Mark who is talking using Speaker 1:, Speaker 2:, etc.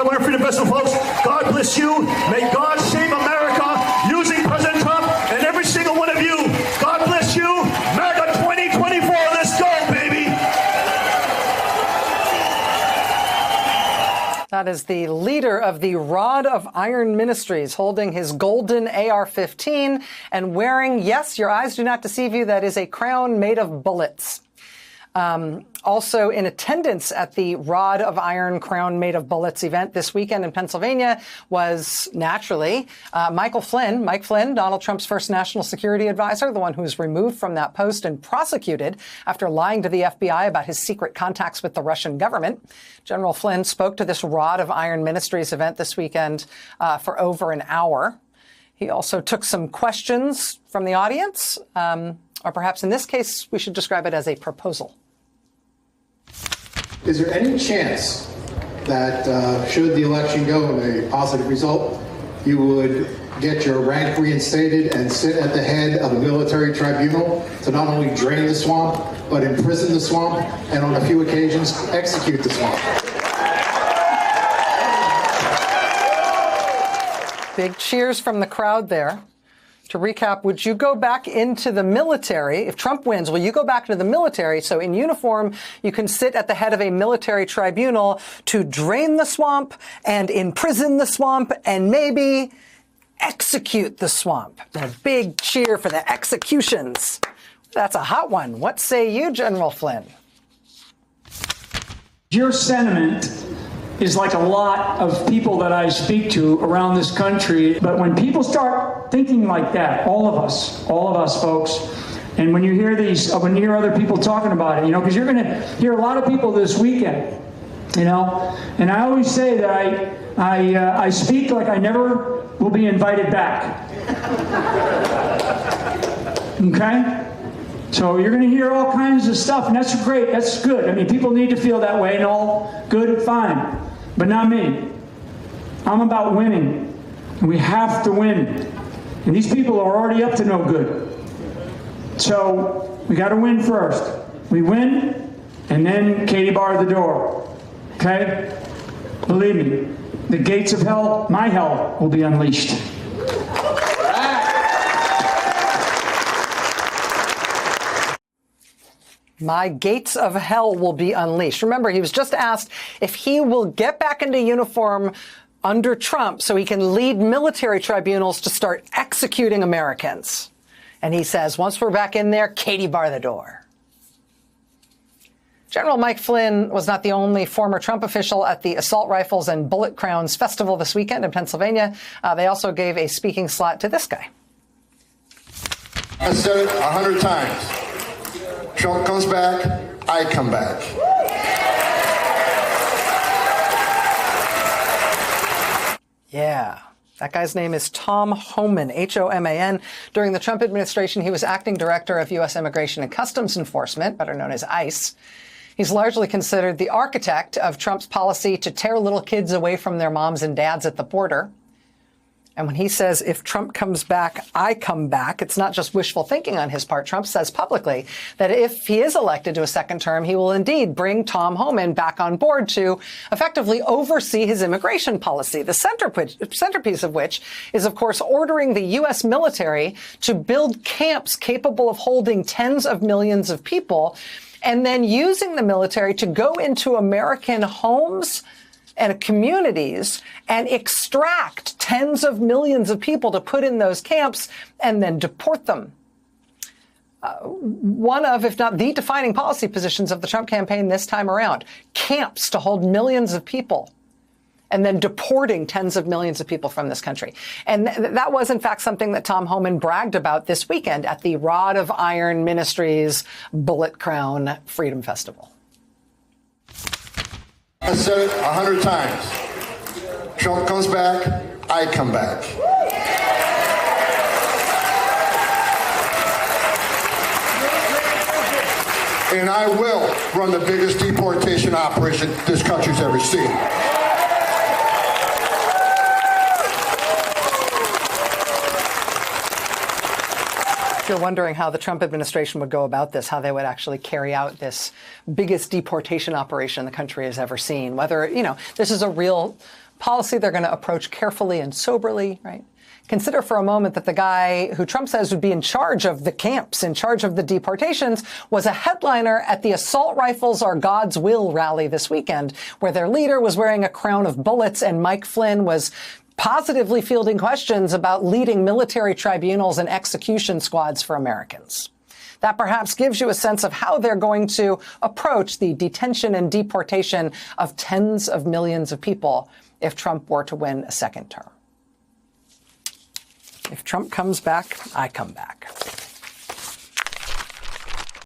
Speaker 1: Winter Freedom Festival, folks. God bless you. May God save America using President Trump and every single one of you. God bless you. MAGA 2024. Let's go, baby.
Speaker 2: That is the leader of the Rod of Iron Ministries, holding his golden AR-15 and wearing, yes, your eyes do not deceive you, that is a crown made of bullets. Also in attendance at the Rod of Iron Crown Made of Bullets event this weekend in Pennsylvania was, naturally, Mike Flynn, Donald Trump's first national security advisor, the one who was removed from that post and prosecuted after lying to the FBI about his secret contacts with the Russian government. General Flynn spoke to this Rod of Iron Ministries event this weekend for over an hour. He also took some questions from the audience, or perhaps in this case, we should describe it as a proposal.
Speaker 3: Is there any chance that should the election go in a positive result, you would get your rank reinstated and sit at the head of a military tribunal to not only drain the swamp, but imprison the swamp, and on a few occasions, execute the swamp?
Speaker 2: Big cheers from the crowd there. To recap, would you go back into the military? If Trump wins, will you go back into the military so in uniform you can sit at the head of a military tribunal to drain the swamp and imprison the swamp and maybe execute the swamp? A big cheer for the executions. That's a hot one. What say you, General Flynn?
Speaker 4: Your sentiment is like a lot of people that I speak to around this country. But when people start thinking like that, all of us folks, and when you hear other people talking about it, because you're going to hear a lot of people this weekend, and I always say that I speak like I never will be invited back. Okay? So you're going to hear all kinds of stuff, and that's great. That's good. I mean, people need to feel that way, and all good and fine. But not me. I'm about winning. And we have to win. And these people are already up to no good. So we got to win first. We win, and then Katie bar the door. Okay? Believe me, the gates of hell, my hell, will be unleashed.
Speaker 2: My gates of hell will be unleashed. Remember, he was just asked if he will get back into uniform under Trump so he can lead military tribunals to start executing Americans. And he says, once we're back in there, Katie bar the door. General Mike Flynn was not the only former Trump official at the Assault Rifles and Bullet Crowns Festival this weekend in Pennsylvania. They also gave a speaking slot to this guy.
Speaker 5: I said it 100 times. Trump comes back, I come back.
Speaker 2: Yeah. That guy's name is Tom Homan, H-O-M-A-N. During the Trump administration, he was acting director of U.S. Immigration and Customs Enforcement, better known as ICE. He's largely considered the architect of Trump's policy to tear little kids away from their moms and dads at the border. And when he says, if Trump comes back, I come back, it's not just wishful thinking on his part. Trump says publicly that if he is elected to a second term, he will indeed bring Tom Homan back on board to effectively oversee his immigration policy, the centerpiece of which is, of course, ordering the U.S. military to build camps capable of holding tens of millions of people, and then using the military to go into American homes and communities and extract tens of millions of people to put in those camps and then deport them. One of, if not the defining policy positions of the Trump campaign this time around, camps to hold millions of people and then deporting tens of millions of people from this country. And that was, in fact, something that Tom Homan bragged about this weekend at the Rod of Iron Ministries Bullet Crown Freedom Festival.
Speaker 5: I said it 100 times. Trump comes back, I come back. And I will run the biggest deportation operation this country's ever seen.
Speaker 2: If you're wondering how the Trump administration would go about this, how they would actually carry out this biggest deportation operation the country has ever seen, whether, this is a real policy they're going to approach carefully and soberly, right? Consider for a moment that the guy who Trump says would be in charge of the camps, in charge of the deportations, was a headliner at the Assault Rifles Are God's Will rally this weekend, where their leader was wearing a crown of bullets and Mike Flynn was positively fielding questions about leading military tribunals and execution squads for Americans. That perhaps gives you a sense of how they're going to approach the detention and deportation of tens of millions of people if Trump were to win a second term. If Trump comes back, I come back.